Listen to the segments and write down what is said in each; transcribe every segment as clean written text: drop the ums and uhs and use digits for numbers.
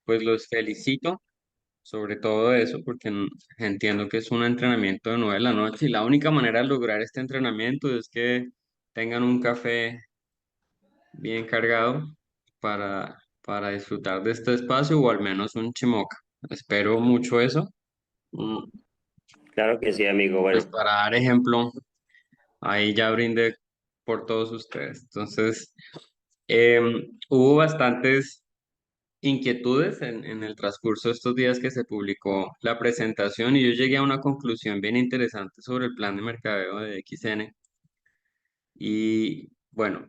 Pues los felicito sobre todo eso, porque entiendo que es un entrenamiento de 9 de la noche y la única manera de lograr este entrenamiento es que tengan un café bien cargado para disfrutar de este espacio o al menos un chimoca. Espero mucho eso. Mm, Claro que sí, amigo. Pues Bueno, para dar ejemplo, ahí ya brindé por todos ustedes. Entonces, hubo bastantes inquietudes en el transcurso de estos días que se publicó la presentación y yo llegué a una conclusión bien interesante sobre el plan de mercadeo de XN. Y bueno,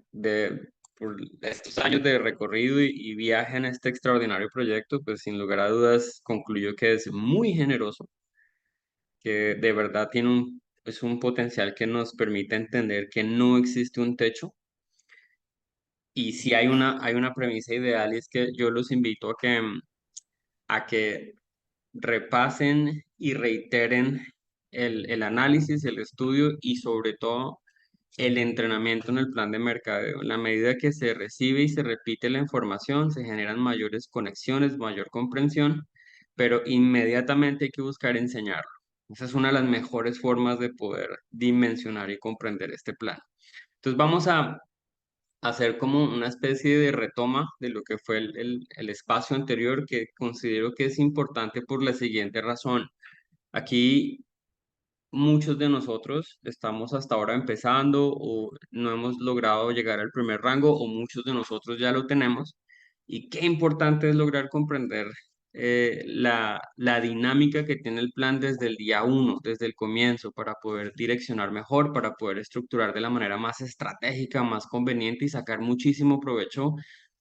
por estos años de recorrido y viaje en este extraordinario proyecto, pues sin lugar a dudas concluyo que es muy generoso, que de verdad tiene es un potencial que nos permite entender que no existe un techo. Y si hay una premisa ideal y es que yo los invito a que repasen y reiteren el análisis, el estudio y sobre todo el entrenamiento en el plan de mercadeo. En la medida que se recibe y se repite la información, se generan mayores conexiones, mayor comprensión, pero inmediatamente hay que buscar enseñarlo. Esa es una de las mejores formas de poder dimensionar y comprender este plan. Entonces vamos a hacer como una especie de retoma de lo que fue el espacio anterior que considero que es importante por la siguiente razón. Aquí muchos de nosotros estamos hasta ahora empezando o no hemos logrado llegar al primer rango o muchos de nosotros ya lo tenemos. Y qué importante es lograr comprender la dinámica que tiene el plan desde el día uno, desde el comienzo, para poder direccionar mejor, para poder estructurar de la manera más estratégica, más conveniente y sacar muchísimo provecho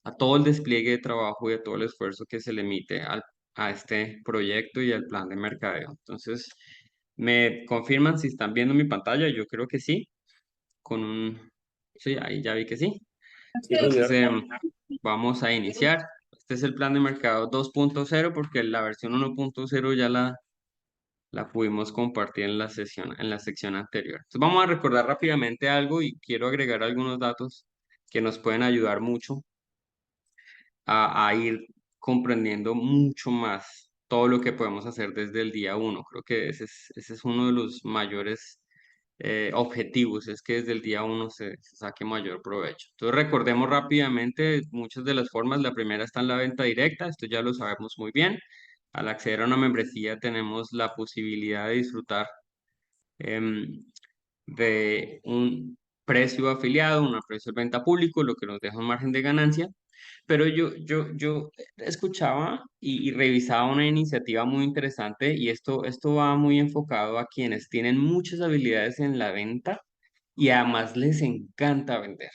a todo el despliegue de trabajo y a todo el esfuerzo que se le emite a este proyecto y al plan de mercadeo. Entonces, ¿me confirman si están viendo mi pantalla? Yo creo que sí, con un... Sí, ahí ya vi que sí. sí, Entonces, señor. vamos a iniciar. Este es el plan de mercado 2.0 porque la versión 1.0 ya la pudimos compartir en la sesión, en la sección anterior. Entonces, vamos a recordar rápidamente algo y quiero agregar algunos datos que nos pueden ayudar mucho a ir comprendiendo mucho más todo lo que podemos hacer desde el día uno. Creo que ese es uno de los mayores objetivos, es que desde el día uno se saque mayor provecho. Entonces recordemos rápidamente muchas de las formas. La primera está en la venta directa, esto ya lo sabemos muy bien. Al acceder a una membresía tenemos la posibilidad de disfrutar em, de un precio afiliado, un precio de venta público, lo que nos deja un margen de ganancia. Pero yo escuchaba y revisaba una iniciativa muy interesante y esto va muy enfocado a quienes tienen muchas habilidades en la venta y además les encanta vender.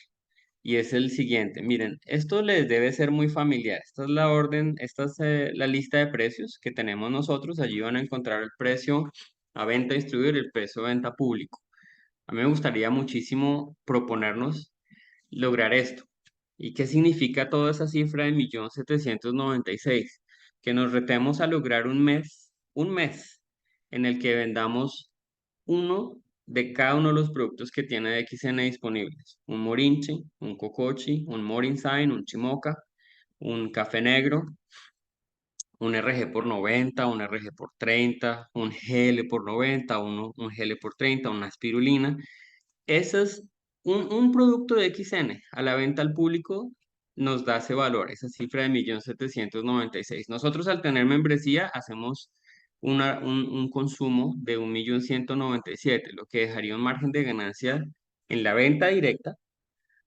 Y es el siguiente, miren, esto les debe ser muy familiar. Esta es la orden, esta es la lista de precios que tenemos nosotros. Allí van a encontrar el precio a venta distribuidor y el precio a venta público. A mí me gustaría muchísimo proponernos lograr esto. ¿Y qué significa toda esa cifra de 1.796? Que nos retemos a lograr un mes en el que vendamos uno de cada uno de los productos que tiene XN disponibles. Un Morinchi, un Cocochi, un Morinsign, un Chimoca, un café negro, un RG por 90, un RG por 30, un GL por 90, un GL por 30, una espirulina. Eso es un producto de XN a la venta al público nos da ese valor, esa cifra de 1.796.000. Nosotros al tener membresía hacemos un consumo de 1.197.000, lo que dejaría un margen de ganancia en la venta directa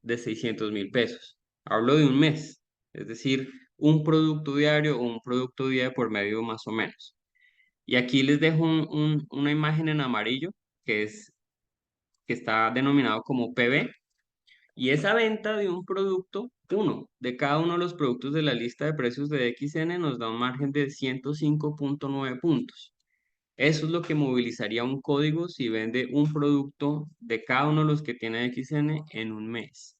de 600.000 pesos. Hablo de un mes, es decir, un producto diario o un producto día por medio más o menos. Y aquí les dejo una imagen en amarillo que que está denominado como PB, y esa venta de un producto, uno, de cada uno de los productos de la lista de precios de XN nos da un margen de 105.9 puntos. Eso es lo que movilizaría un código si vende un producto de cada uno de los que tiene XN en un mes.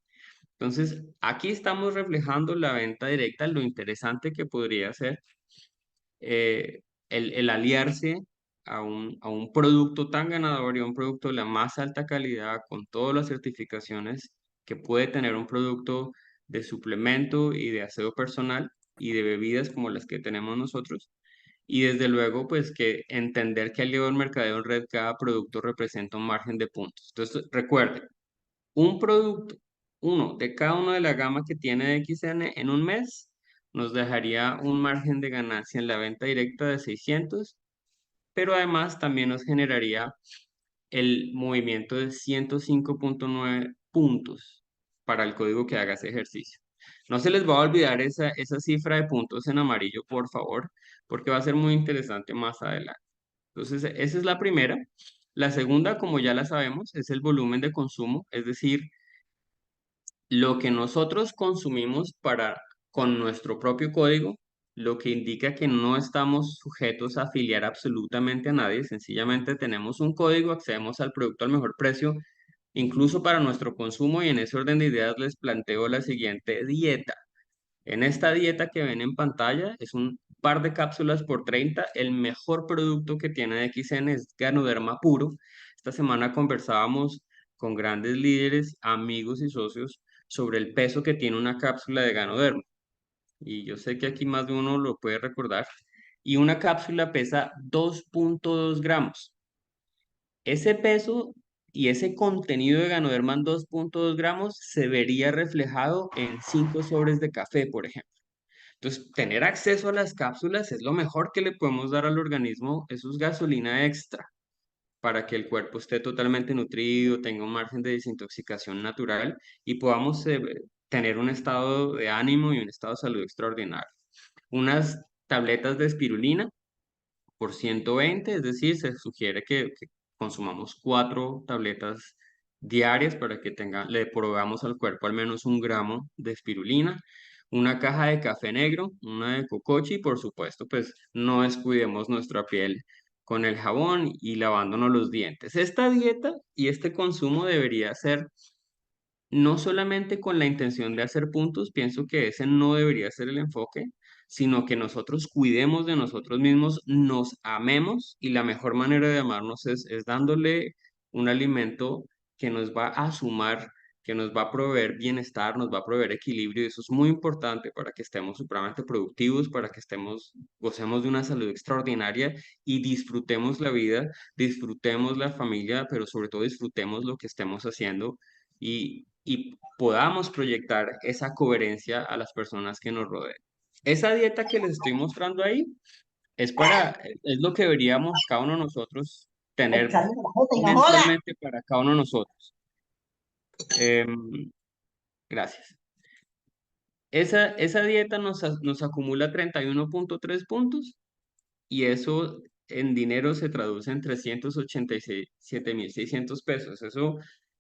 Entonces, aquí estamos reflejando la venta directa, lo interesante que podría ser el aliarse a un producto tan ganador y a un producto de la más alta calidad con todas las certificaciones que puede tener un producto de suplemento y de aseo personal y de bebidas como las que tenemos nosotros. Y desde luego, pues que entender que al llevar mercadeo en red cada producto representa un margen de puntos. Entonces, recuerden, un producto, uno de cada uno de la gama que tiene de XN en un mes, nos dejaría un margen de ganancia en la venta directa de 600, pero además también nos generaría el movimiento de 105.9 puntos para el código que haga ese ejercicio. No se les va a olvidar esa cifra de puntos en amarillo, por favor, porque va a ser muy interesante más adelante. Entonces, esa es la primera. La segunda, como ya la sabemos, es el volumen de consumo, es decir, lo que nosotros consumimos con nuestro propio código, lo que indica que no estamos sujetos a afiliar absolutamente a nadie, sencillamente tenemos un código, accedemos al producto al mejor precio, incluso para nuestro consumo, y en ese orden de ideas les planteo la siguiente dieta. En esta dieta que ven en pantalla es un par de cápsulas por 30. El mejor producto que tiene XN es Ganoderma puro. Esta semana conversábamos con grandes líderes, amigos y socios sobre el peso que tiene una cápsula de Ganoderma. Y yo sé que aquí más de uno lo puede recordar. Y una cápsula pesa 2.2 gramos. Ese peso y ese contenido de Ganoderma en 2.2 gramos se vería reflejado en 5 sobres de café, por ejemplo. Entonces, tener acceso a las cápsulas es lo mejor que le podemos dar al organismo. Eso es gasolina extra para que el cuerpo esté totalmente nutrido, tenga un margen de desintoxicación natural y podamos tener un estado de ánimo y un estado de salud extraordinario. Unas tabletas de espirulina por 120, es decir, se sugiere que consumamos 4 tabletas diarias para que le probamos al cuerpo al menos 1 gramo de espirulina, una caja de café negro, una de cocochi y por supuesto, pues no descuidemos nuestra piel con el jabón y lavándonos los dientes. Esta dieta y este consumo debería ser no solamente con la intención de hacer puntos, pienso que ese no debería ser el enfoque, sino que nosotros cuidemos de nosotros mismos, nos amemos y la mejor manera de amarnos es dándole un alimento que nos va a sumar, que nos va a proveer bienestar, nos va a proveer equilibrio y eso es muy importante para que estemos supremamente productivos, para que gocemos de una salud extraordinaria y disfrutemos la vida, disfrutemos la familia, pero sobre todo disfrutemos lo que estemos haciendo y podamos proyectar esa coherencia a las personas que nos rodean. Esa dieta que les estoy mostrando ahí es lo que deberíamos cada uno de nosotros tener No joda. mensualmente para cada uno de nosotros. Em, gracias. Esa dieta nos acumula 31.3 puntos y eso en dinero se traduce en 387.600 pesos. Eso,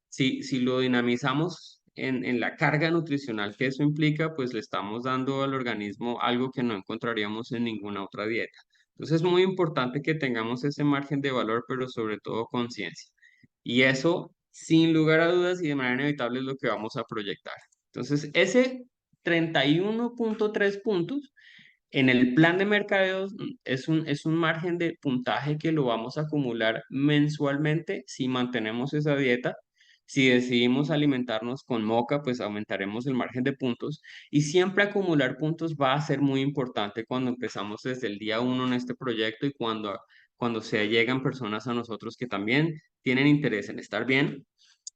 si lo dinamizamos en la carga nutricional que eso implica, pues le estamos dando al organismo algo que no encontraríamos en ninguna otra dieta. Entonces es muy importante que tengamos ese margen de valor, pero sobre todo conciencia. Y eso, sin lugar a dudas y de manera inevitable, es lo que vamos a proyectar. Entonces, ese 31.3 puntos en el plan de mercadeos es un margen de puntaje que lo vamos a acumular mensualmente si mantenemos esa dieta. Si decidimos alimentarnos con moca, pues aumentaremos el margen de puntos. Y siempre acumular puntos va a ser muy importante cuando empezamos desde el día uno en este proyecto y cuando se llegan personas a nosotros que también tienen interés en estar bien,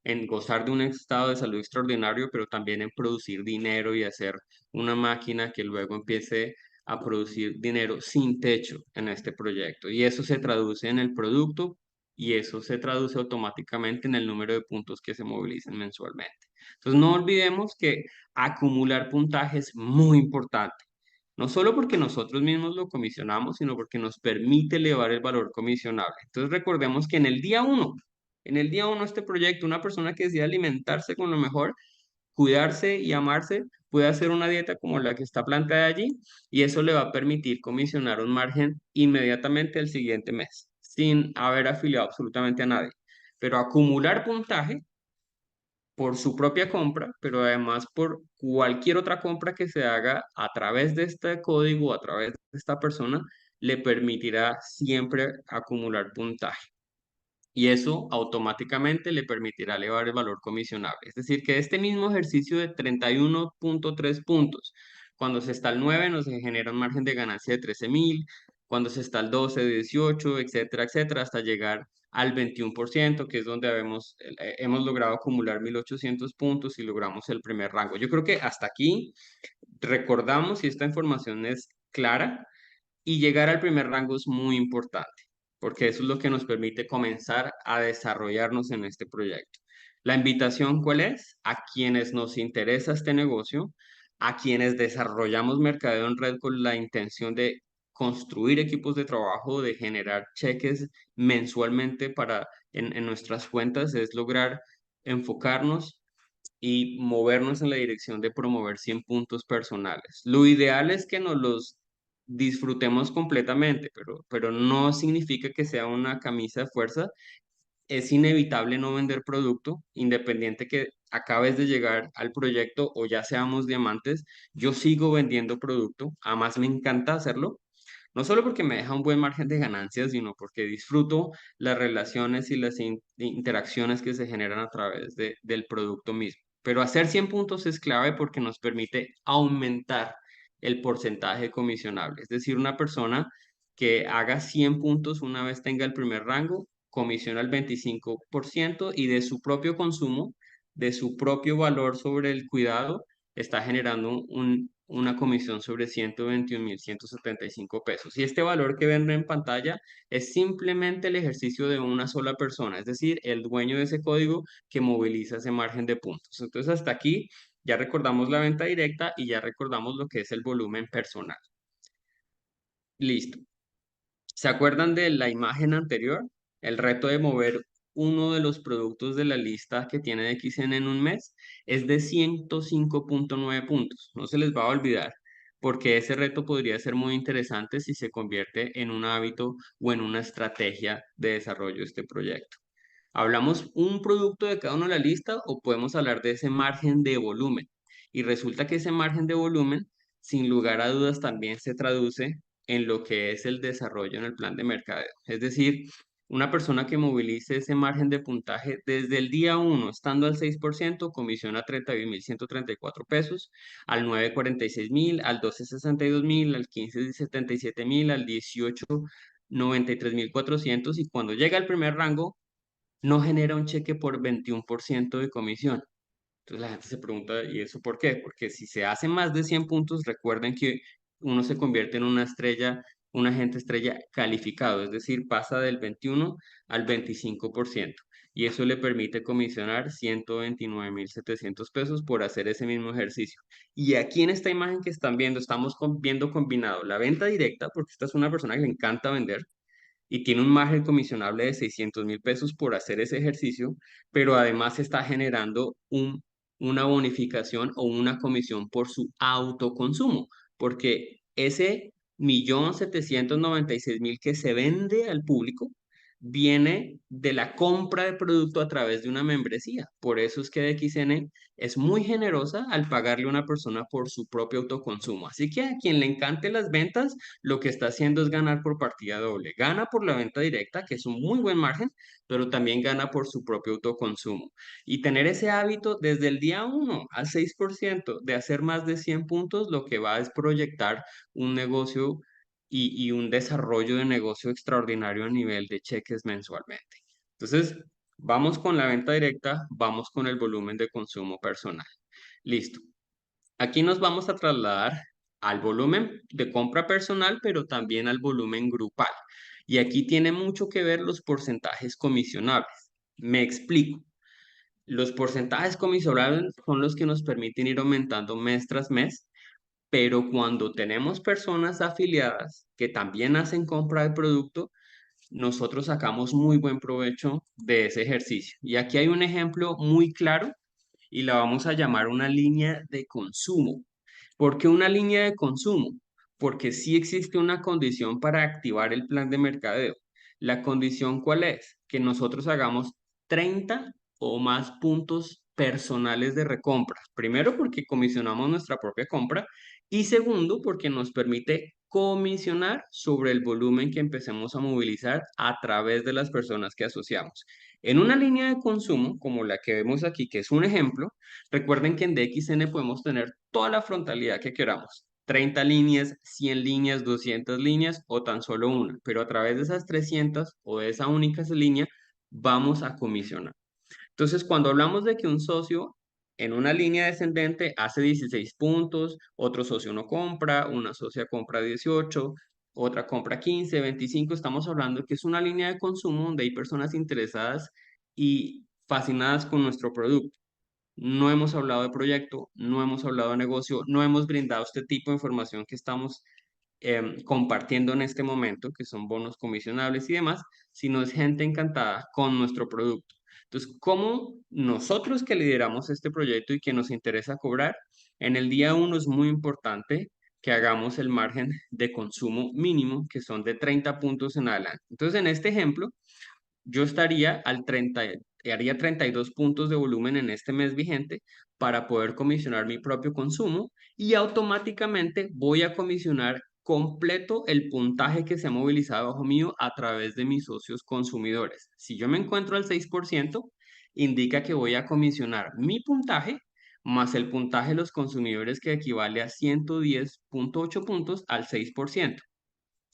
en gozar de un estado de salud extraordinario, pero también en producir dinero y hacer una máquina que luego empiece a producir dinero sin techo en este proyecto. Y eso se traduce en el producto y eso se traduce automáticamente en el número de puntos que se movilicen mensualmente. Entonces, no olvidemos que acumular puntaje es muy importante. No solo porque nosotros mismos lo comisionamos, sino porque nos permite elevar el valor comisionable. Entonces recordemos que en el día uno de este proyecto, una persona que decide alimentarse con lo mejor, cuidarse y amarse, puede hacer una dieta como la que está planteada allí y eso le va a permitir comisionar un margen inmediatamente el siguiente mes, sin haber afiliado absolutamente a nadie. Pero acumular puntaje por su propia compra, pero además por cualquier otra compra que se haga a través de este código, a través de esta persona, le permitirá siempre acumular puntaje. Y eso automáticamente le permitirá elevar el valor comisionable. Es decir, que este mismo ejercicio de 31.3 puntos Cuando se está al 9 nos genera un margen de ganancia de 13.000, cuando se está al 12, 18, etcétera, etcétera, hasta llegar al 21%, que es donde hemos logrado acumular 1.800 puntos y logramos el primer rango. Yo creo que hasta aquí recordamos, y esta información es clara, y llegar al primer rango es muy importante, porque eso es lo que nos permite comenzar a desarrollarnos en este proyecto. La invitación, ¿cuál es? A quienes nos interesa este negocio, a quienes desarrollamos mercadeo en red con la intención de construir equipos de trabajo, de generar cheques mensualmente en nuestras cuentas, es lograr enfocarnos y movernos en la dirección de promover 100 puntos personales. Lo ideal es que nos los disfrutemos completamente, pero no significa que sea una camisa de fuerza. Es inevitable no vender producto, independiente que acabes de llegar al proyecto o ya seamos diamantes, yo sigo vendiendo producto, además me encanta hacerlo, no solo porque me deja un buen margen de ganancias, sino porque disfruto las relaciones y las interacciones que se generan a través del producto mismo. Pero hacer 100 puntos es clave porque nos permite aumentar el porcentaje comisionable. Es decir, una persona que haga 100 puntos una vez tenga el primer rango, comisiona el 25% y de su propio consumo, de su propio valor sobre el cuidado, está generando una comisión sobre 121.175 pesos. Y este valor que ven en pantalla es simplemente el ejercicio de una sola persona, es decir, el dueño de ese código que moviliza ese margen de puntos. Entonces, hasta aquí ya recordamos la venta directa y ya recordamos lo que es el volumen personal. Listo. ¿Se acuerdan de la imagen anterior? El reto de mover uno de los productos de la lista que tiene XN en un mes es de 105.9 puntos. No se les va a olvidar, porque ese reto podría ser muy interesante si se convierte en un hábito o en una estrategia de desarrollo de este proyecto. ¿Hablamos un producto de cada uno de la lista o podemos hablar de ese margen de volumen? Y resulta que ese margen de volumen, sin lugar a dudas, también se traduce en lo que es el desarrollo en el plan de mercadeo. Es decir, una persona que movilice ese margen de puntaje desde el día 1, estando al 6%, comisiona 31.134 pesos, al 9, 46.000, al 12, 62.000, al 15, 77.000, al 18, 93.400 y cuando llega al primer rango, no genera un cheque por 21% de comisión. Entonces la gente se pregunta, ¿y eso por qué? Porque si se hace más de 100 puntos, recuerden que uno se convierte en una estrella, un agente estrella calificado, es decir, pasa del 21 al 25%. Y eso le permite comisionar 129.700 pesos por hacer ese mismo ejercicio. Y aquí en esta imagen que están viendo, estamos viendo combinado la venta directa, porque esta es una persona que le encanta vender, y tiene un margen comisionable de 600.000 pesos por hacer ese ejercicio, pero además está generando una bonificación o una comisión por su autoconsumo, porque ese 1.796.000 que se vende al público viene de la compra de producto a través de una membresía. Por eso es que DXN es muy generosa al pagarle a una persona por su propio autoconsumo. Así que a quien le encante las ventas, lo que está haciendo es ganar por partida doble. Gana por la venta directa, que es un muy buen margen, pero también gana por su propio autoconsumo. Y tener ese hábito desde el día 1 al 6% de hacer más de 100 puntos, lo que va es proyectar un negocio y un desarrollo de negocio extraordinario a nivel de cheques mensualmente. Entonces, vamos con la venta directa, vamos con el volumen de consumo personal. Listo. Aquí nos vamos a trasladar al volumen de compra personal, pero también al volumen grupal. Y aquí tiene mucho que ver los porcentajes comisionables. Me explico. Los porcentajes comisionables son los que nos permiten ir aumentando mes tras mes, pero cuando tenemos personas afiliadas que también hacen compra de producto, nosotros sacamos muy buen provecho de ese ejercicio. Y aquí hay un ejemplo muy claro y la vamos a llamar una línea de consumo. ¿Por qué una línea de consumo? Porque sí existe una condición para activar el plan de mercadeo. ¿La condición cuál es? Que nosotros hagamos 30 o más puntos personales de recompra. Primero, porque comisionamos nuestra propia compra y segundo, porque nos permite comisionar sobre el volumen que empecemos a movilizar a través de las personas que asociamos. En una línea de consumo, como la que vemos aquí, que es un ejemplo, recuerden que en DXN podemos tener toda la frontalidad que queramos. 30 líneas, 100 líneas, 200 líneas o tan solo una, pero a través de esas 300 o de esa única línea vamos a comisionar. Entonces, cuando hablamos de que un socio en una línea descendente hace 16 puntos, otro socio no compra, una socia compra 18, otra compra 15, 25, estamos hablando que es una línea de consumo donde hay personas interesadas y fascinadas con nuestro producto. No hemos hablado de proyecto, no hemos hablado de negocio, no hemos brindado este tipo de información que estamos compartiendo en este momento, que son bonos comisionables y demás, sino es gente encantada con nuestro producto. Entonces, ¿cómo nosotros que lideramos este proyecto y que nos interesa cobrar? En el día uno es muy importante que hagamos el margen de consumo mínimo, que son de 30 puntos en adelante. Entonces, en este ejemplo, yo estaría al 30, haría 32 puntos de volumen en este mes vigente para poder comisionar mi propio consumo y automáticamente voy a comisionar completo el puntaje que se ha movilizado bajo mío a través de mis socios consumidores. Si yo me encuentro al 6%, indica que voy a comisionar mi puntaje más el puntaje de los consumidores que equivale a 110,8 puntos al 6%.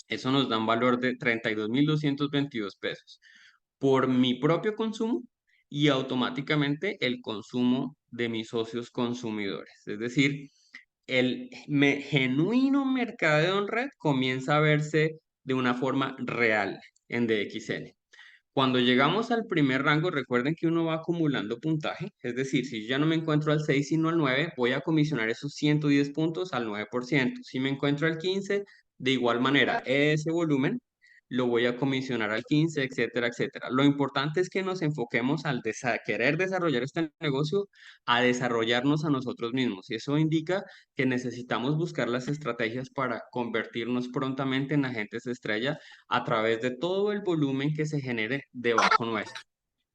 Eso nos da un valor de 32.222 pesos por mi propio consumo y automáticamente el consumo de mis socios consumidores. Es decir, el genuino mercadeo en red comienza a verse de una forma real en DXN. Cuando llegamos al primer rango, recuerden que uno va acumulando puntaje, es decir, si yo ya no me encuentro al 6 sino al 9, voy a comisionar esos 110 puntos al 9%. Si me encuentro al 15, de igual manera, ese volumen lo voy a comisionar al 15, etcétera, etcétera. Lo importante es que nos enfoquemos al querer desarrollar este negocio, a desarrollarnos a nosotros mismos. Y eso indica que necesitamos buscar las estrategias para convertirnos prontamente en agentes estrella a través de todo el volumen que se genere debajo nuestro.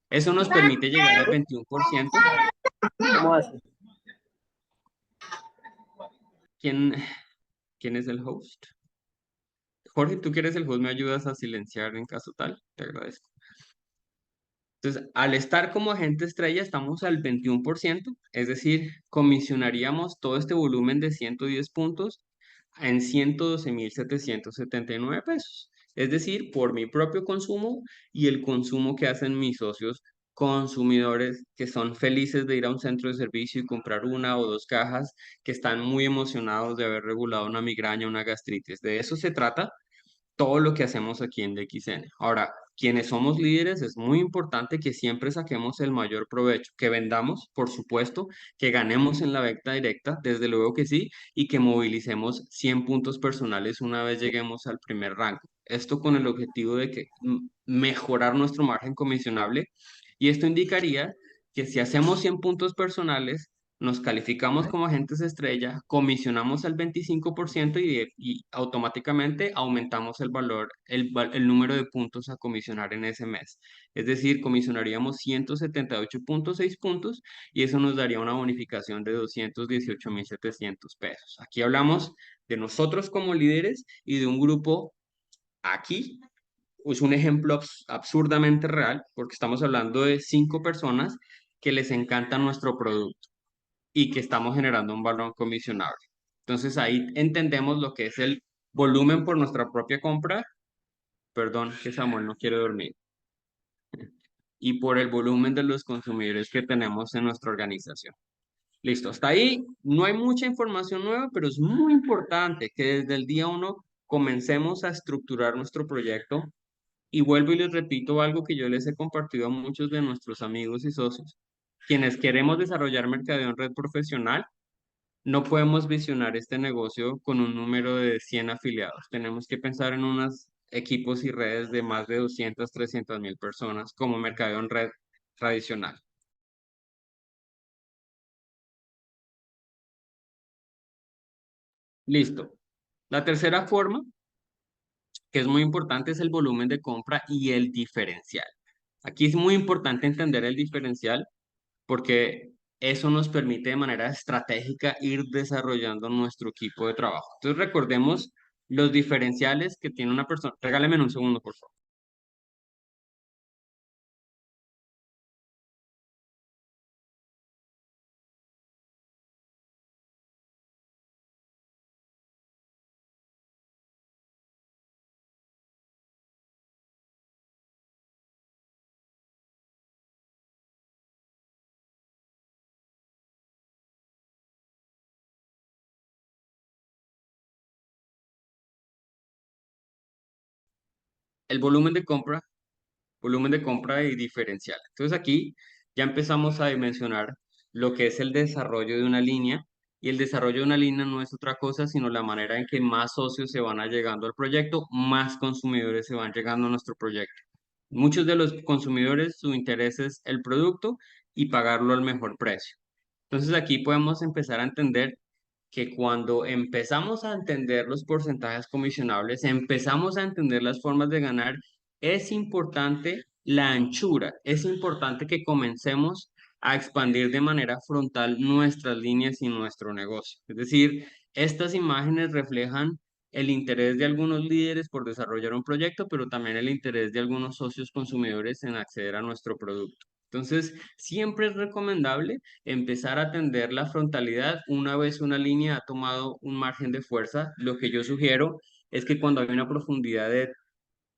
Eso nos permite llegar al 21%. ¿Cómo haces? ¿Quién, quién es el host? Jorge, tú que eres el host, ¿me ayudas a silenciar en caso tal? Te agradezco. Entonces, al estar como agente estrella, estamos al 21%, es decir, comisionaríamos todo este volumen de 110 puntos en 112.779 pesos. Es decir, por mi propio consumo y el consumo que hacen mis socios consumidores que son felices de ir a un centro de servicio y comprar una o dos cajas, que están muy emocionados de haber regulado una migraña, una gastritis. De eso se trata todo lo que hacemos aquí en DXN. Ahora, quienes somos líderes, es muy importante que siempre saquemos el mayor provecho, que vendamos, por supuesto, que ganemos en la venta directa, desde luego que sí, y que movilicemos 100 puntos personales una vez lleguemos al primer rango. Esto con el objetivo de que mejorar nuestro margen comisionable, y esto indicaría que si hacemos 100 puntos personales, nos calificamos como agentes estrella, comisionamos al 25% y automáticamente aumentamos el valor, el número de puntos a comisionar en ese mes. Es decir, comisionaríamos 178,6 puntos y eso nos daría una bonificación de 218.700 pesos. Aquí hablamos de nosotros como líderes y de un grupo aquí. Es un ejemplo absurdamente real porque estamos hablando de 5 personas que les encanta nuestro producto y que estamos generando un valor comisionable. Entonces ahí entendemos lo que es el volumen por nuestra propia compra, perdón, que Samuel no quiere dormir, y por el volumen de los consumidores que tenemos en nuestra organización. Listo, hasta ahí no hay mucha información nueva, pero es muy importante que desde el día uno comencemos a estructurar nuestro proyecto. Y vuelvo y les repito algo que yo les he compartido a muchos de nuestros amigos y socios. Quienes queremos desarrollar mercadeo en red profesional, no podemos visionar este negocio con un número de 100 afiliados. Tenemos que pensar en unos equipos y redes de más de 200, 300.000 personas como mercadeo en red tradicional. Listo. La tercera forma, que es muy importante, es el volumen de compra y el diferencial. Aquí es muy importante entender el diferencial porque eso nos permite de manera estratégica ir desarrollando nuestro equipo de trabajo. Entonces recordemos los diferenciales que tiene una persona. Regáleme un segundo, por favor. el volumen de compra y diferencial. Entonces aquí ya empezamos a dimensionar lo que es el desarrollo de una línea, y el desarrollo de una línea no es otra cosa sino la manera en que más socios se van llegando al proyecto, más consumidores se van llegando a nuestro proyecto. Muchos de los consumidores, su interés es el producto y pagarlo al mejor precio. Entonces aquí podemos empezar a entender que cuando empezamos a entender los porcentajes comisionables, empezamos a entender las formas de ganar, es importante la anchura, es importante que comencemos a expandir de manera frontal nuestras líneas y nuestro negocio. Es decir, estas imágenes reflejan el interés de algunos líderes por desarrollar un proyecto, pero también el interés de algunos socios consumidores en acceder a nuestro producto. Entonces, siempre es recomendable empezar a atender la frontalidad una vez una línea ha tomado un margen de fuerza. Lo que yo sugiero es que cuando hay una profundidad de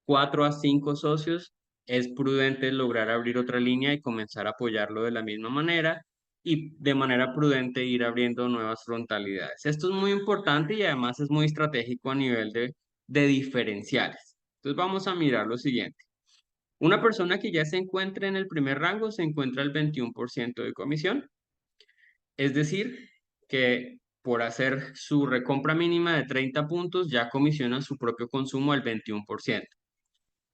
4 a 5 socios, es prudente lograr abrir otra línea y comenzar a apoyarlo de la misma manera y de manera prudente ir abriendo nuevas frontalidades. Esto es muy importante y además es muy estratégico a nivel de diferenciales. Entonces vamos a mirar lo siguiente. Una persona que ya se encuentra en el primer rango se encuentra al 21% de comisión. Es decir, que por hacer su recompra mínima de 30 puntos ya comisiona su propio consumo al 21%.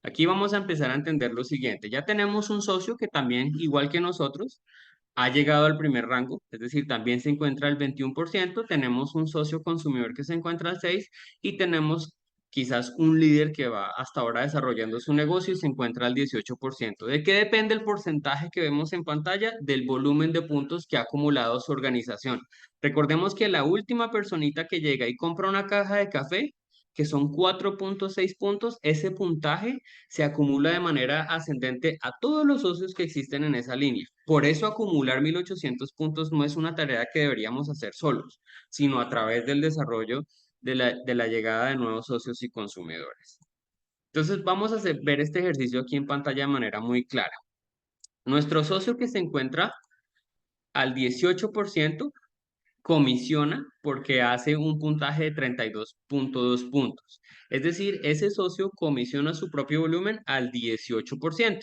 Aquí vamos a empezar a entender lo siguiente. Ya tenemos un socio que también, igual que nosotros, ha llegado al primer rango, es decir, también se encuentra al 21%. Tenemos un socio consumidor que se encuentra al 6% y tenemos quizás un líder que va hasta ahora desarrollando su negocio y se encuentra al 18%. ¿De qué depende el porcentaje que vemos en pantalla? Del volumen de puntos que ha acumulado su organización. Recordemos que la última personita que llega y compra una caja de café, que son 4.6 puntos, ese puntaje se acumula de manera ascendente a todos los socios que existen en esa línea. Por eso acumular 1800 puntos no es una tarea que deberíamos hacer solos, sino a través del desarrollo de la llegada de nuevos socios y consumidores. Entonces vamos a ver este ejercicio aquí en pantalla de manera muy clara. Nuestro socio que se encuentra al 18% comisiona porque hace un puntaje de 32.2 puntos. Es decir, ese socio comisiona su propio volumen al 18%.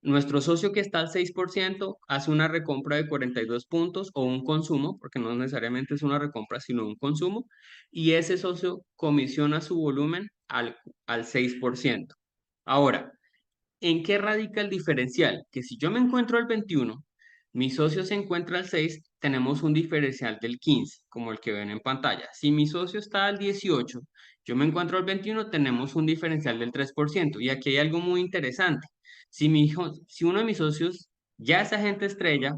Nuestro socio que está al 6% hace una recompra de 42 puntos o un consumo, porque no necesariamente es una recompra, sino un consumo, y ese socio comisiona su volumen al 6%. Ahora, ¿en qué radica el diferencial? Que si yo me encuentro al 21, mi socio se encuentra al 6, tenemos un diferencial del 15, como el que ven en pantalla. Si mi socio está al 18, yo me encuentro al 21, tenemos un diferencial del 3%. Y aquí hay algo muy interesante. Si uno de mis socios ya es agente estrella,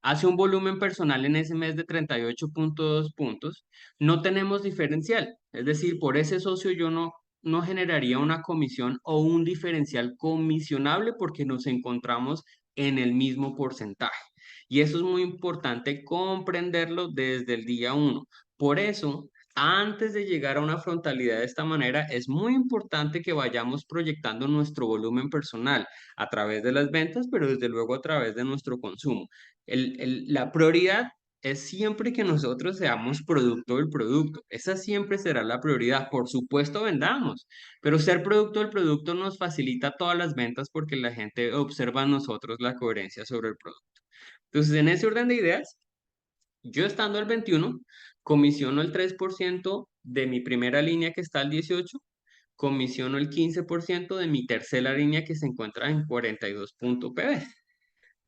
hace un volumen personal en ese mes de 38.2 puntos, no tenemos diferencial. Es decir, por ese socio yo no generaría una comisión o un diferencial comisionable porque nos encontramos en el mismo porcentaje. Y eso es muy importante comprenderlo desde el día uno. Por eso, antes de llegar a una frontalidad de esta manera, es muy importante que vayamos proyectando nuestro volumen personal a través de las ventas, pero desde luego a través de nuestro consumo. La prioridad es siempre que nosotros seamos producto del producto. Esa siempre será la prioridad. Por supuesto, vendamos, pero ser producto del producto nos facilita todas las ventas porque la gente observa a nosotros la coherencia sobre el producto. Entonces, en ese orden de ideas, yo estando al 21, comisiono el 3% de mi primera línea que está al 18, comisiono el 15% de mi tercera línea que se encuentra en 42 punto PB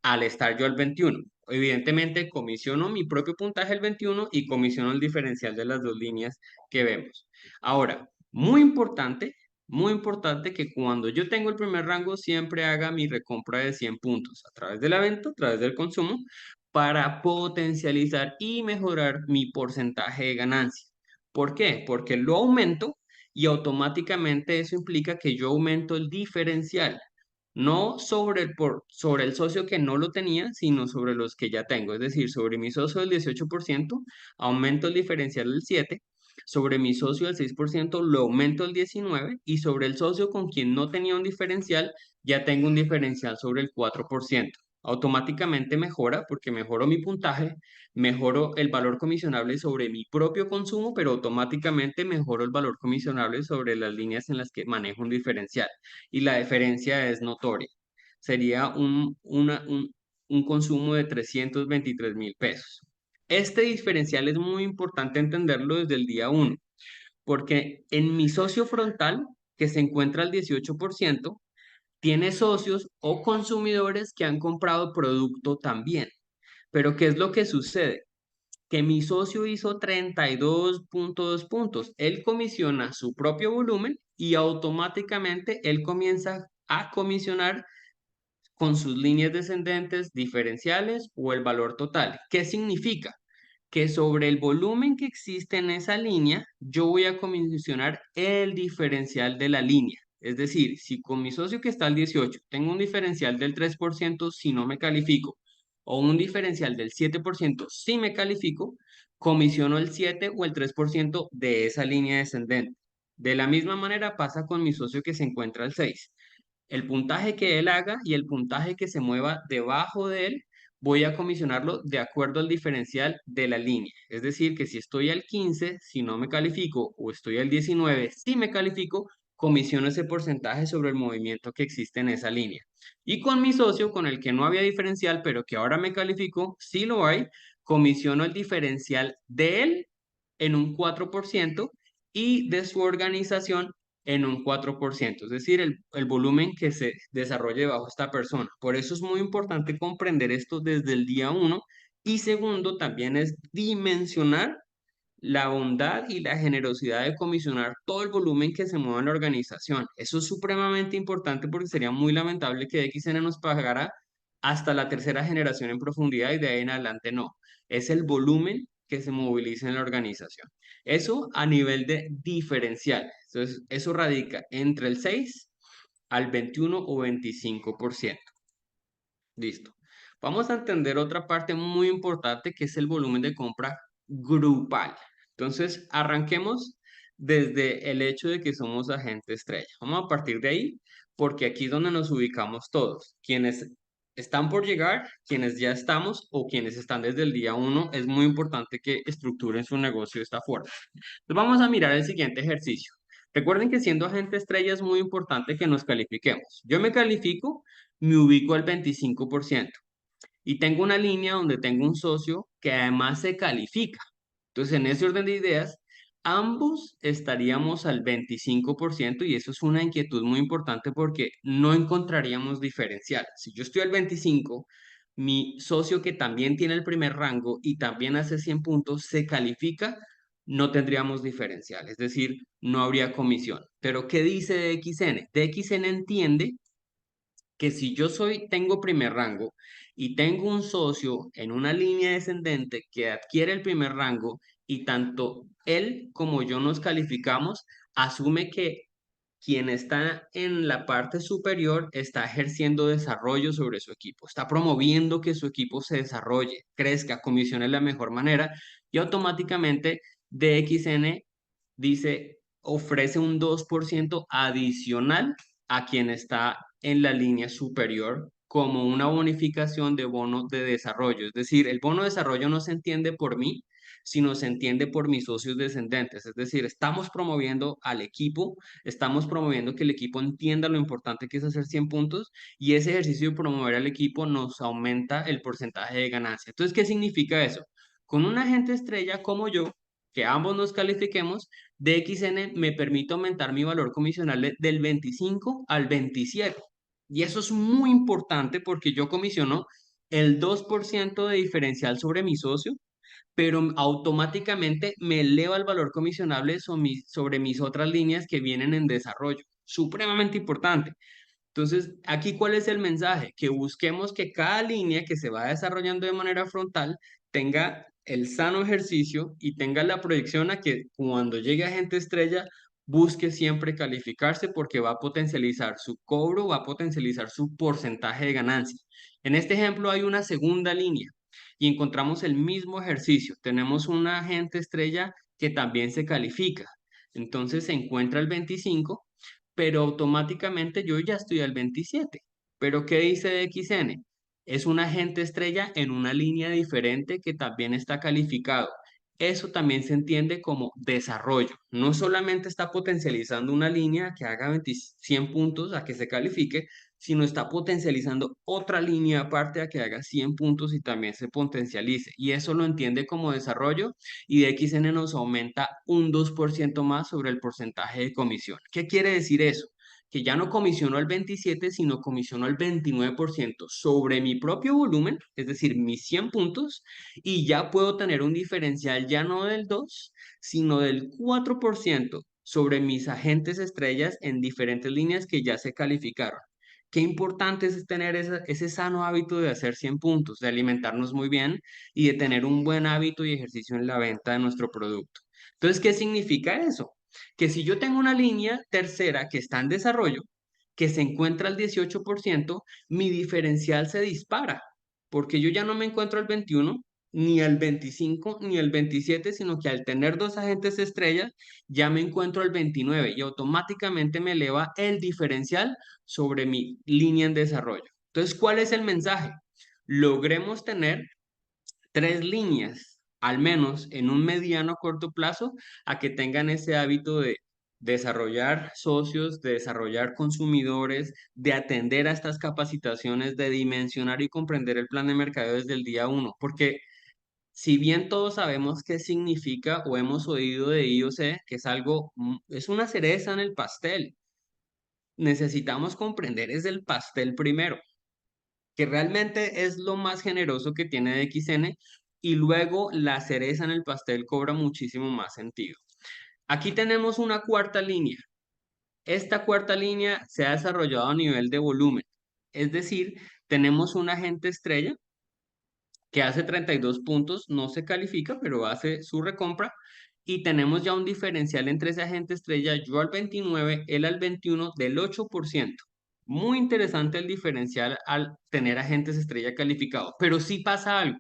al estar yo al 21. Evidentemente, comisiono mi propio puntaje al 21 y comisiono el diferencial de las dos líneas que vemos. Ahora, muy importante que cuando yo tengo el primer rango siempre haga mi recompra de 100 puntos a través de la venta, a través del consumo, para potencializar y mejorar mi porcentaje de ganancia. ¿Por qué? Porque lo aumento y automáticamente eso implica que yo aumento el diferencial no sobre el socio que no lo tenía, sino sobre los que ya tengo. Es decir, sobre mi socio del 18%, aumento el diferencial del 7%, sobre mi socio del 6%, lo aumento el 19%, y sobre el socio con quien no tenía un diferencial, ya tengo un diferencial sobre el 4%. automáticamente mejora porque mejoro mi puntaje, mejoro el valor comisionable sobre mi propio consumo, pero automáticamente mejoro el valor comisionable sobre las líneas en las que manejo un diferencial. Y la diferencia es notoria. Sería un consumo de 323.000 pesos. Este diferencial es muy importante entenderlo desde el día uno, porque en mi socio frontal, que se encuentra al 18%, tiene socios o consumidores que han comprado producto también. Pero ¿qué es lo que sucede? Que mi socio hizo 32.2 puntos. Él comisiona su propio volumen y automáticamente él comienza a comisionar con sus líneas descendentes, diferenciales o el valor total. ¿Qué significa? Que sobre el volumen que existe en esa línea, yo voy a comisionar el diferencial de la línea. Es decir, si con mi socio que está al 18 tengo un diferencial del 3% si no me califico, o un diferencial del 7% si me califico, comisiono el 7 o el 3% de esa línea descendente. De la misma manera pasa con mi socio que se encuentra al 6. El puntaje que él haga y el puntaje que se mueva debajo de él, voy a comisionarlo de acuerdo al diferencial de la línea. Es decir, que si estoy al 15, si no me califico, o estoy al 19, si me califico, comisiono ese porcentaje sobre el movimiento que existe en esa línea. Y con mi socio, con el que no había diferencial, pero que ahora me califico, si lo hay, comisiono el diferencial de él en un 4% y de su organización en un 4%, es decir, el volumen que se desarrolle bajo esta persona. Por eso es muy importante comprender esto desde el día uno. Y segundo, también es dimensionar la bondad y la generosidad de comisionar todo el volumen que se mueva en la organización. Eso es supremamente importante porque sería muy lamentable que XN nos pagara hasta la tercera generación en profundidad y de ahí en adelante no. Es el volumen que se moviliza en la organización. Eso a nivel de diferencial. Entonces, eso radica entre el 6 al 21 o 25%. Listo. Vamos a entender otra parte muy importante que es el volumen de compra grupal. Entonces, arranquemos desde el hecho de que somos agente estrella. Vamos a partir de ahí porque aquí es donde nos ubicamos todos. Quienes están por llegar, quienes ya estamos o quienes están desde el día uno, es muy importante que estructuren su negocio de esta forma. Entonces, vamos a mirar el siguiente ejercicio. Recuerden que siendo agente estrella es muy importante que nos califiquemos. Yo me califico, me ubico al 25% y tengo una línea donde tengo un socio que además se califica. Entonces, en ese orden de ideas, ambos estaríamos al 25% y eso es una inquietud muy importante porque no encontraríamos diferencial. Si yo estoy al 25, mi socio que también tiene el primer rango y también hace 100 puntos se califica, no tendríamos diferencial, es decir, no habría comisión. Pero ¿qué dice DXN? DXN entiende que si yo tengo primer rango y tengo un socio en una línea descendente que adquiere el primer rango y tanto él como yo nos calificamos, asume que quien está en la parte superior está ejerciendo desarrollo sobre su equipo, está promoviendo que su equipo se desarrolle, crezca, comisione de la mejor manera y automáticamente DXN dice, ofrece un 2% adicional a quien está en la línea superior como una bonificación de bono de desarrollo. Es decir, el bono de desarrollo no se entiende por mí, sino se entiende por mis socios descendentes. Es decir, estamos promoviendo al equipo, estamos promoviendo que el equipo entienda lo importante que es hacer 100 puntos y ese ejercicio de promover al equipo nos aumenta el porcentaje de ganancia. Entonces, ¿qué significa eso? Con un agente estrella como yo, que ambos nos califiquemos, DXN me permite aumentar mi valor comisional del 25 al 27. Y eso es muy importante porque yo comisiono el 2% de diferencial sobre mi socio, pero automáticamente me eleva el valor comisionable sobre mis otras líneas que vienen en desarrollo. Supremamente importante. Entonces, aquí, ¿cuál es el mensaje? Que busquemos que cada línea que se va desarrollando de manera frontal tenga el sano ejercicio y tenga la proyección a que cuando llegue a gente estrella, busque siempre calificarse porque va a potencializar su cobro, va a potencializar su porcentaje de ganancia. En este ejemplo hay una segunda línea y encontramos el mismo ejercicio. Tenemos una agente estrella que también se califica. Entonces se encuentra el 25, pero automáticamente yo ya estoy al 27. ¿Pero qué dice XN? es un agente estrella en una línea diferente que también está calificado. Eso también se entiende como desarrollo. No solamente está potencializando una línea que haga 100 puntos a que se califique, sino está potencializando otra línea aparte a que haga 100 puntos y también se potencialice. Y eso lo entiende como desarrollo y de XN nos aumenta un 2% más sobre el porcentaje de comisión. ¿Qué quiere decir eso? Que ya no comisionó el 27, sino comisionó el 29% sobre mi propio volumen, es decir, mis 100 puntos, y ya puedo tener un diferencial ya no del 2, sino del 4% sobre mis agentes estrellas en diferentes líneas que ya se calificaron. Qué importante es tener ese sano hábito de hacer 100 puntos, de alimentarnos muy bien y de tener un buen hábito y ejercicio en la venta de nuestro producto. Entonces, ¿qué significa eso? Que si yo tengo una línea tercera que está en desarrollo, que se encuentra al 18%, mi diferencial se dispara, porque yo ya no me encuentro al 21, ni al 25, ni al 27, sino que al tener dos agentes estrellas, ya me encuentro al 29 y automáticamente me eleva el diferencial sobre mi línea en desarrollo. Entonces, ¿cuál es el mensaje? Logremos tener tres líneas, al menos en un mediano corto plazo, a que tengan ese hábito de desarrollar socios, de desarrollar consumidores, de atender a estas capacitaciones, de dimensionar y comprender el plan de mercado desde el día uno, porque si bien todos sabemos qué significa o hemos oído de IOC, que es algo, es una cereza en el pastel, necesitamos comprender es el pastel primero, que realmente es lo más generoso que tiene DXN y luego la cereza en el pastel cobra muchísimo más sentido. Aquí tenemos una cuarta línea. Esta cuarta línea se ha desarrollado a nivel de volumen, es decir, tenemos un agente estrella que hace 32 puntos, no se califica, pero hace su recompra. Y tenemos ya un diferencial entre ese agente estrella, yo al 29, él al 21, del 8%. Muy interesante el diferencial al tener agentes estrella calificados, pero sí pasa algo.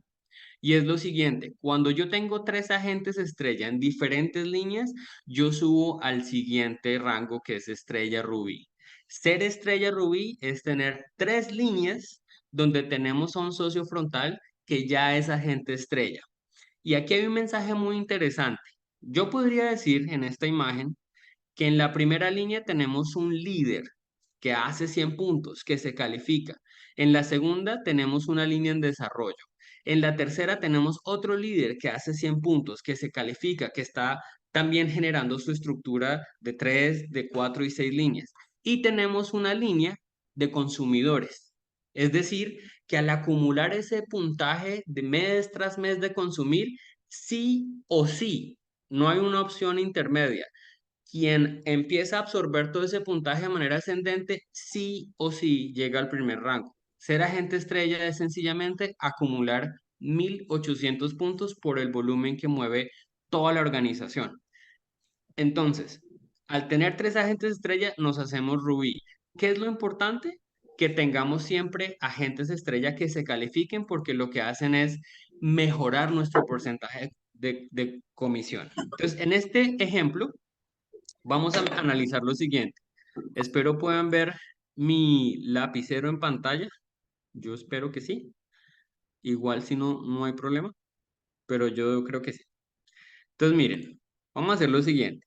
Y es lo siguiente, cuando yo tengo tres agentes estrella en diferentes líneas, yo subo al siguiente rango que es estrella rubí. Ser estrella rubí es tener tres líneas donde tenemos a un socio frontal que ya es agente estrella. Y aquí hay un mensaje muy interesante. Yo podría decir en esta imagen que en la primera línea tenemos un líder que hace 100 puntos, que se califica. En la segunda tenemos una línea en desarrollo. En la tercera tenemos otro líder que hace 100 puntos, que se califica, que está también generando su estructura de 3, de 4 y 6 líneas. Y tenemos una línea de consumidores. Es decir, que al acumular ese puntaje de mes tras mes de consumir, sí o sí, no hay una opción intermedia, quien empieza a absorber todo ese puntaje de manera ascendente, sí o sí llega al primer rango. Ser agente estrella es sencillamente acumular 1.800 puntos por el volumen que mueve toda la organización. Entonces, al tener tres agentes estrella, nos hacemos rubí. ¿Qué es lo importante? Que tengamos siempre agentes estrella que se califiquen porque lo que hacen es mejorar nuestro porcentaje de comisión. Entonces, en este ejemplo, vamos a analizar lo siguiente. Espero puedan ver mi lapicero en pantalla. Yo espero que sí. Igual si no, no hay problema, pero yo creo que sí. Entonces, miren, vamos a hacer lo siguiente.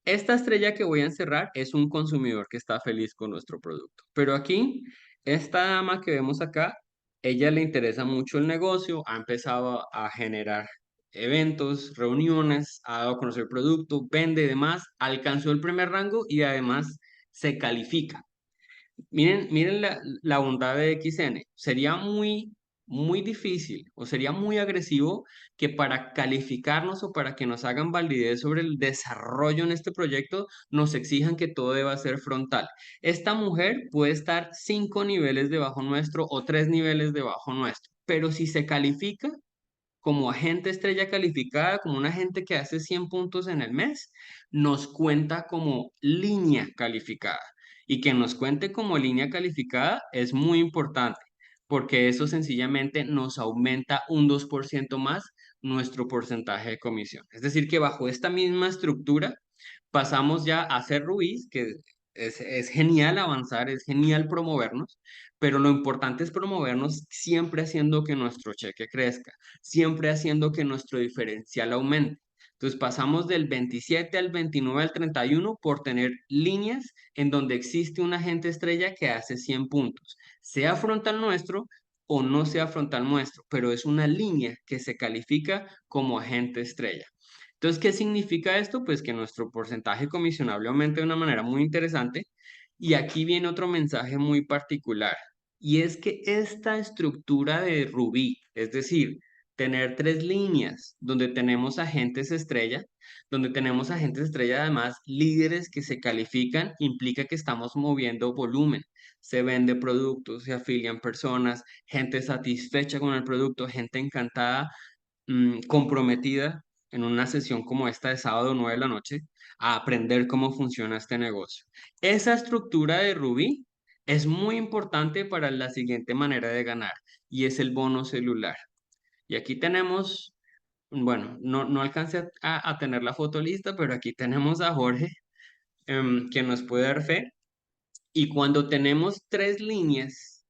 Esta estrella que voy a encerrar es un consumidor que está feliz con nuestro producto. Pero aquí, esta dama que vemos acá, ella le interesa mucho el negocio, ha empezado a generar eventos, reuniones, ha dado a conocer el producto, vende demás, alcanzó el primer rango y además se califica. Miren la bondad de XN. Sería muy difícil o sería muy agresivo que para calificarnos o para que nos hagan validez sobre el desarrollo en este proyecto nos exijan que todo deba ser frontal. Esta mujer puede estar 5 niveles debajo nuestro o 3 niveles debajo nuestro, pero si se califica como agente estrella calificada, como un agente que hace 100 puntos en el mes, nos cuenta como línea calificada. Y que nos cuente como línea calificada es muy importante, porque eso sencillamente nos aumenta un 2% más nuestro porcentaje de comisión. Es decir, que bajo esta misma estructura pasamos ya a ser rubíes, que es genial avanzar, es genial promovernos, pero lo importante es promovernos siempre haciendo que nuestro cheque crezca, siempre haciendo que nuestro diferencial aumente. Entonces pasamos del 27 al 29 al 31 por tener líneas en donde existe un agente estrella que hace 100 puntos, sea frontal nuestro o no sea frontal nuestro, pero es una línea que se califica como agente estrella. Entonces, ¿qué significa esto? Pues que nuestro porcentaje comisionable aumenta de una manera muy interesante. Y aquí viene otro mensaje muy particular. Y es que esta estructura de Rubí, es decir, tener tres líneas donde tenemos agentes estrella, donde tenemos agentes estrella además líderes que se califican, implica que estamos moviendo volumen. Se vende productos, se afilian personas, gente satisfecha con el producto, gente encantada, comprometida en una sesión como esta de sábado 9 de la noche a aprender cómo funciona este negocio. Esa estructura de Rubí es muy importante para la siguiente manera de ganar y es el bono celular. Y aquí tenemos, bueno, no alcancé a tener la foto lista, pero aquí tenemos a Jorge, que nos puede dar fe. Y cuando tenemos tres líneas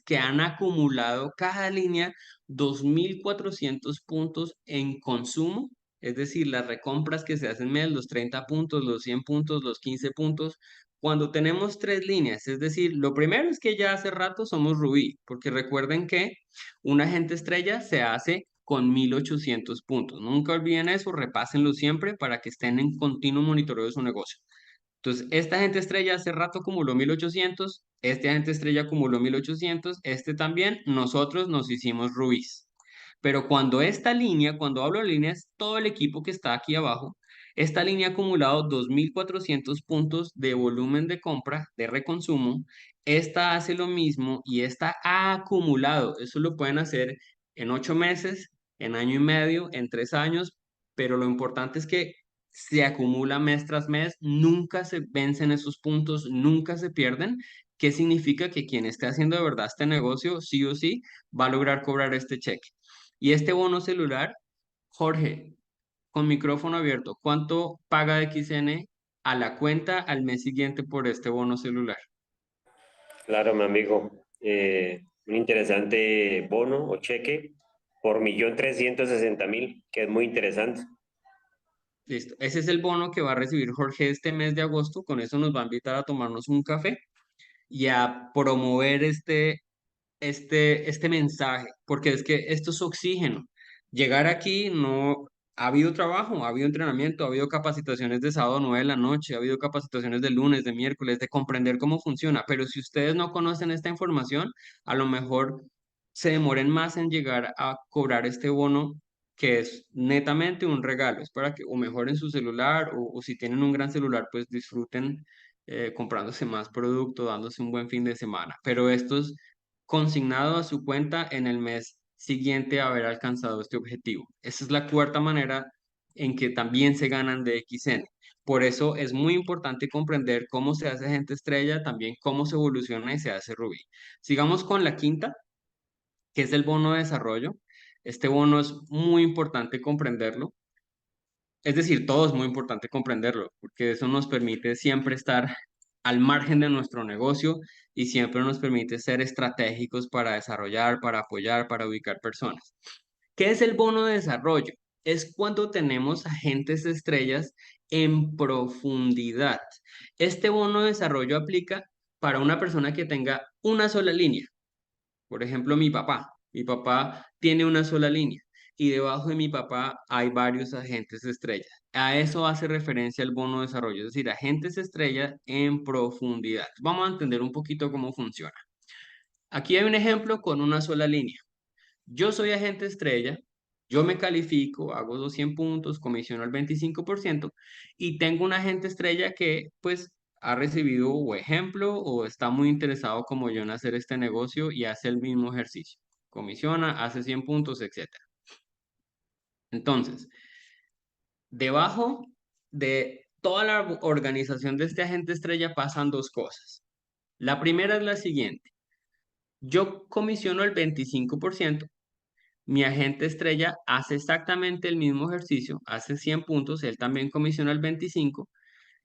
que han acumulado cada línea 2.400 puntos en consumo, es decir, las recompras que se hacen mes, los 30 puntos, los 100 puntos, los 15 puntos, cuando tenemos tres líneas, es decir, lo primero es que ya hace rato somos Rubí, porque recuerden que un agente estrella se hace con 1.800 puntos. Nunca olviden eso, repásenlo siempre para que estén en continuo monitoreo de su negocio. Entonces, esta agente estrella hace rato acumuló 1.800, este agente estrella acumuló 1.800, este también, nosotros nos hicimos Rubíes. Pero cuando esta línea, cuando hablo de líneas, todo el equipo que está aquí abajo, esta línea ha acumulado 2.400 puntos de volumen de compra, de reconsumo, esta hace lo mismo y esta ha acumulado, eso lo pueden hacer en 8 meses, en año y medio, en 3 años, pero lo importante es que se acumula mes tras mes, nunca se vencen esos puntos, nunca se pierden. ¿Qué significa? Que quien esté haciendo de verdad este negocio, sí o sí, va a lograr cobrar este cheque. Y este bono celular, Jorge, con micrófono abierto, ¿cuánto paga XN a la cuenta al mes siguiente por este bono celular? Claro, mi amigo. Un interesante bono o cheque por 1.360.000, que es muy interesante. Listo. Ese es el bono que va a recibir Jorge este mes de agosto. Con eso nos va a invitar a tomarnos un café y a promover este mensaje, porque es que esto es oxígeno. Llegar aquí no ha habido trabajo, ha habido entrenamiento, ha habido capacitaciones de sábado 9 de la noche, ha habido capacitaciones de lunes, de miércoles, de comprender cómo funciona, pero si ustedes no conocen esta información, a lo mejor se demoren más en llegar a cobrar este bono que es netamente un regalo, es para que o mejoren su celular o si tienen un gran celular, pues disfruten comprándose más producto, dándose un buen fin de semana. Pero esto es consignado a su cuenta en el mes siguiente a haber alcanzado este objetivo. Esa es la cuarta manera en que también se ganan de XN. Por eso es muy importante comprender cómo se hace agente estrella, también cómo se evoluciona y se hace Rubí. Sigamos con la quinta, que es el bono de desarrollo. Este bono es muy importante comprenderlo. Es decir, todo es muy importante comprenderlo, porque eso nos permite siempre estar al margen de nuestro negocio y siempre nos permite ser estratégicos para desarrollar, para apoyar, para ubicar personas. ¿Qué es el bono de desarrollo? Es cuando tenemos agentes estrellas en profundidad. Este bono de desarrollo aplica para una persona que tenga una sola línea. Por ejemplo, mi papá. Mi papá tiene una sola línea y debajo de mi papá hay varios agentes estrella. A eso hace referencia el bono de desarrollo, es decir, agentes estrella en profundidad. Vamos a entender un poquito cómo funciona. Aquí hay un ejemplo con una sola línea. Yo soy agente estrella, yo me califico, hago 200 puntos, comisiono al 25% y tengo un agente estrella que pues ha recibido o ejemplo o está muy interesado como yo en hacer este negocio y hace el mismo ejercicio. Comisiona, hace 100 puntos, etcétera. Entonces, debajo de toda la organización de este agente estrella pasan dos cosas. La primera es la siguiente. Yo comisiono el 25%. Mi agente estrella hace exactamente el mismo ejercicio, hace 100 puntos, él también comisiona el 25,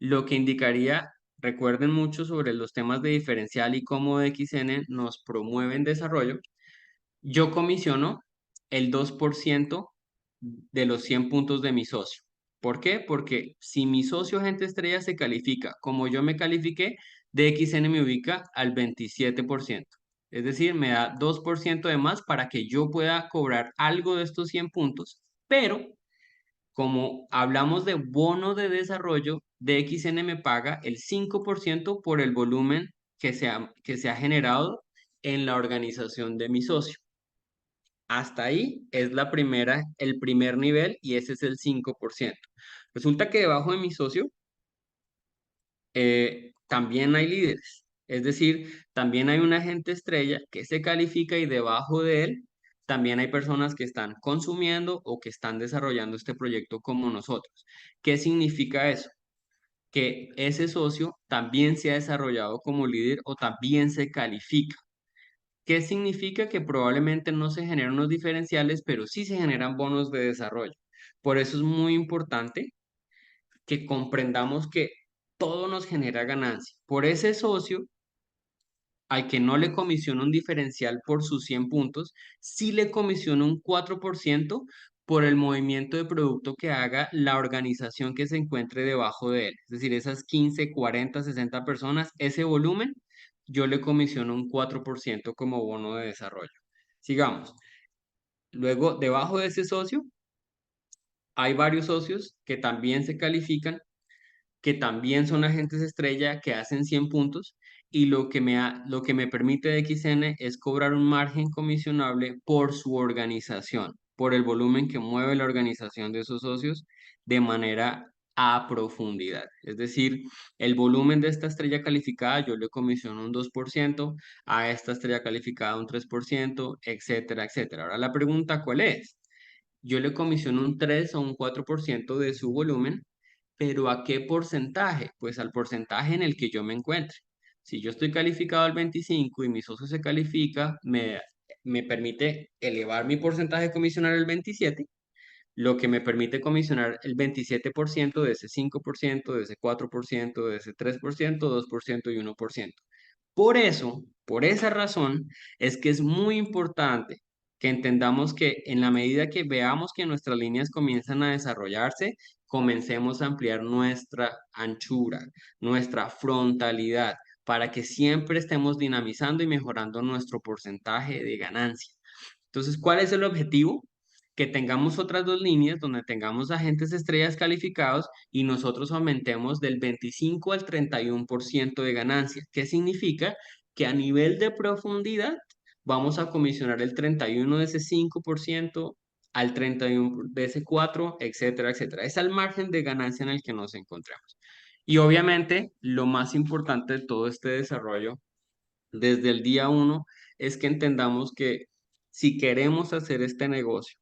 lo que indicaría recuerden mucho sobre los temas de diferencial y cómo DXN nos promueven desarrollo. Yo comisiono el 2% de los 100 puntos de mi socio. ¿Por qué? Porque si mi socio agente estrella se califica como yo me califiqué, DXN me ubica al 27%. Es decir, me da 2% de más para que yo pueda cobrar algo de estos 100 puntos, pero como hablamos de bono de desarrollo, DXN me paga el 5% por el volumen que se ha generado en la organización de mi socio. Hasta ahí es el primer nivel y ese es el 5%. Resulta que debajo de mi socio también hay líderes. Es decir, también hay un agente estrella que se califica y debajo de él también hay personas que están consumiendo o que están desarrollando este proyecto como nosotros. ¿Qué significa eso? Que ese socio también se ha desarrollado como líder o también se califica. ¿Qué significa? Que probablemente no se generan unos diferenciales, pero sí se generan bonos de desarrollo. Por eso es muy importante que comprendamos que todo nos genera ganancia. Por ese socio, al que no le comisiona un diferencial por sus 100 puntos, sí le comisiona un 4% por el movimiento de producto que haga la organización que se encuentre debajo de él. Es decir, esas 15, 40, 60 personas, ese volumen, yo le comisiono un 4% como bono de desarrollo. Sigamos. Luego, debajo de ese socio, hay varios socios que también se califican, que también son agentes estrella, que hacen 100 puntos, y lo que me permite DXN es cobrar un margen comisionable por su organización, por el volumen que mueve la organización de esos socios de manera a profundidad. Es decir, el volumen de esta estrella calificada yo le comisiono un 2%, a esta estrella calificada un 3%, etcétera, etcétera. Ahora la pregunta, ¿cuál es? Yo le comisiono un 3 o un 4% de su volumen, pero ¿a qué porcentaje? Pues al porcentaje en el que yo me encuentre. Si yo estoy calificado al 25 y mi socio se califica, me permite elevar mi porcentaje comisional al 27, lo que me permite comisionar el 27% de ese 5%, de ese 4%, de ese 3%, 2% y 1%. Por eso, por esa razón, es que es muy importante que entendamos que en la medida que veamos que nuestras líneas comienzan a desarrollarse, comencemos a ampliar nuestra anchura, nuestra frontalidad, para que siempre estemos dinamizando y mejorando nuestro porcentaje de ganancia. Entonces, ¿cuál es el objetivo? Que tengamos otras dos líneas donde tengamos agentes estrellas calificados y nosotros aumentemos del 25 al 31% de ganancia. ¿Qué significa? Que a nivel de profundidad vamos a comisionar el 31 de ese 5% al 31 de ese 4, etcétera, etcétera. Es el margen de ganancia en el que nos encontramos. Y obviamente, lo más importante de todo este desarrollo desde el día uno es que entendamos que si queremos hacer este negocio,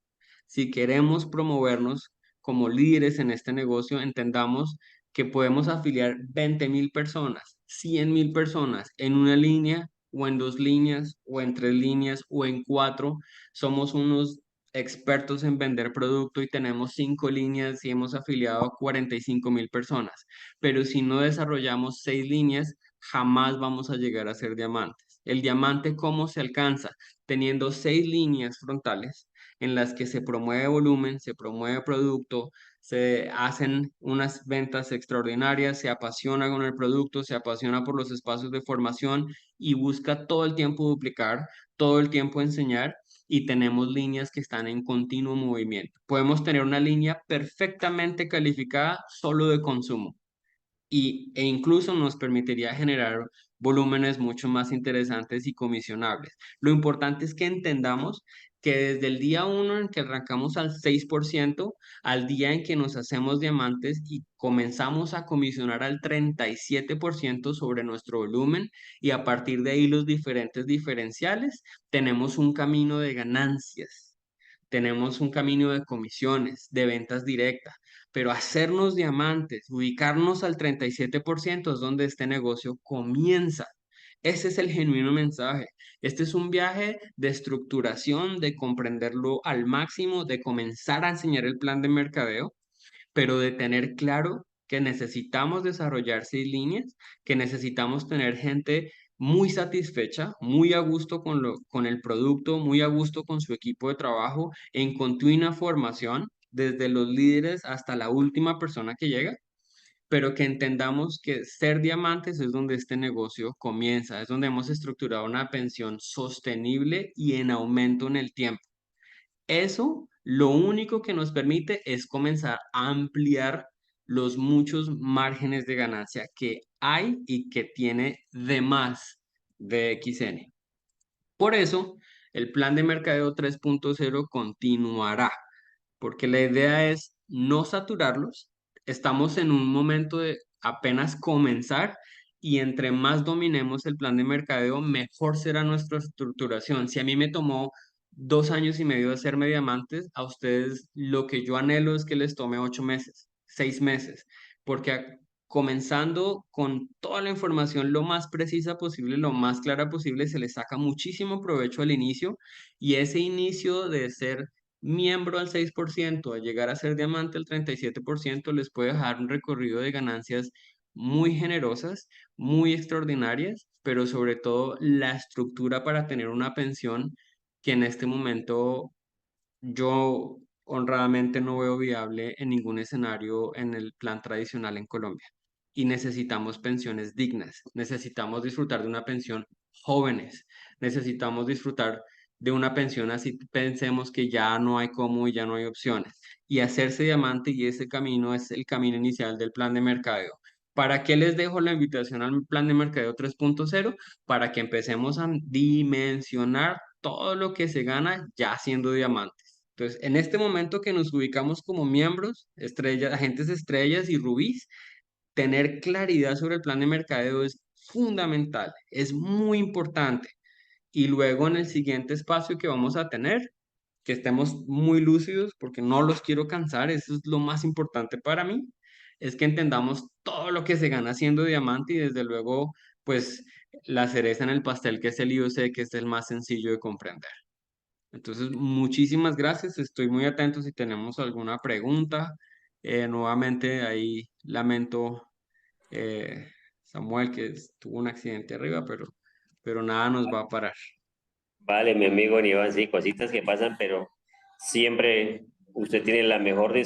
si queremos promovernos como líderes en este negocio, entendamos que podemos afiliar 20.000 personas, 100.000 personas en una línea o en dos líneas o en tres líneas o en cuatro. Somos unos expertos en vender producto y tenemos 5 líneas y hemos afiliado a 45.000 personas. Pero si no desarrollamos 6 líneas, jamás vamos a llegar a ser diamantes. El diamante, ¿cómo se alcanza? Teniendo 6 líneas frontales en las que se promueve volumen, se promueve producto, se hacen unas ventas extraordinarias, se apasiona con el producto, se apasiona por los espacios de formación y busca todo el tiempo duplicar, todo el tiempo enseñar, y tenemos líneas que están en continuo movimiento. Podemos tener una línea perfectamente calificada solo de consumo e incluso nos permitiría generar volúmenes mucho más interesantes y comisionables. Lo importante es que entendamos que desde el día uno en que arrancamos al 6%, al día en que nos hacemos diamantes y comenzamos a comisionar al 37% sobre nuestro volumen, y a partir de ahí los diferentes diferenciales, tenemos un camino de ganancias. Tenemos un camino de comisiones, de ventas directas, pero hacernos diamantes, ubicarnos al 37% es donde este negocio comienza. Ese es el genuino mensaje. Este es un viaje de estructuración, de comprenderlo al máximo, de comenzar a enseñar el plan de mercadeo, pero de tener claro que necesitamos desarrollar 6 líneas, que necesitamos tener gente muy satisfecha, muy a gusto con el producto, muy a gusto con su equipo de trabajo, en continua formación, desde los líderes hasta la última persona que llega, pero que entendamos que ser diamantes es donde este negocio comienza, es donde hemos estructurado una pensión sostenible y en aumento en el tiempo. Eso lo único que nos permite es comenzar a ampliar los muchos márgenes de ganancia que hay y que tiene de más de XN. Por eso, el plan de mercadeo 3.0 continuará, porque la idea es no saturarlos. Estamos en un momento de apenas comenzar y entre más dominemos el plan de mercadeo, mejor será nuestra estructuración. Si a mí me tomó 2 años y medio hacerme diamantes, a ustedes lo que yo anhelo es que les tome 8 meses, 6 meses, porque comenzando con toda la información lo más precisa posible, lo más clara posible, se les saca muchísimo provecho al inicio y ese inicio de ser miembro al 6%, a llegar a ser diamante al 37%, les puede dejar un recorrido de ganancias muy generosas, muy extraordinarias, pero sobre todo la estructura para tener una pensión que en este momento yo honradamente no veo viable en ningún escenario en el plan tradicional en Colombia. Y necesitamos pensiones dignas, necesitamos disfrutar de una pensión jóvenes, necesitamos disfrutar de una pensión así pensemos que ya no hay cómo y ya no hay opciones. Y hacerse diamante y ese camino es el camino inicial del plan de mercadeo. ¿Para qué les dejo la invitación al plan de mercadeo 3.0? Para que empecemos a dimensionar todo lo que se gana ya siendo diamantes. Entonces, en este momento que nos ubicamos como miembros, estrellas, agentes estrellas y rubíes, tener claridad sobre el plan de mercadeo es fundamental, es muy importante. Y luego en el siguiente espacio que vamos a tener, que estemos muy lúcidos, porque no los quiero cansar, eso es lo más importante para mí, es que entendamos todo lo que se gana siendo diamante y desde luego, pues la cereza en el pastel que es el IOC, que es el más sencillo de comprender. Entonces, muchísimas gracias. Estoy muy atento si tenemos alguna pregunta. Nuevamente, ahí lamento, Samuel, que tuvo un accidente arriba, pero nada nos va a parar. Vale, mi amigo Iván, sí, cositas que pasan, pero siempre usted tiene la mejor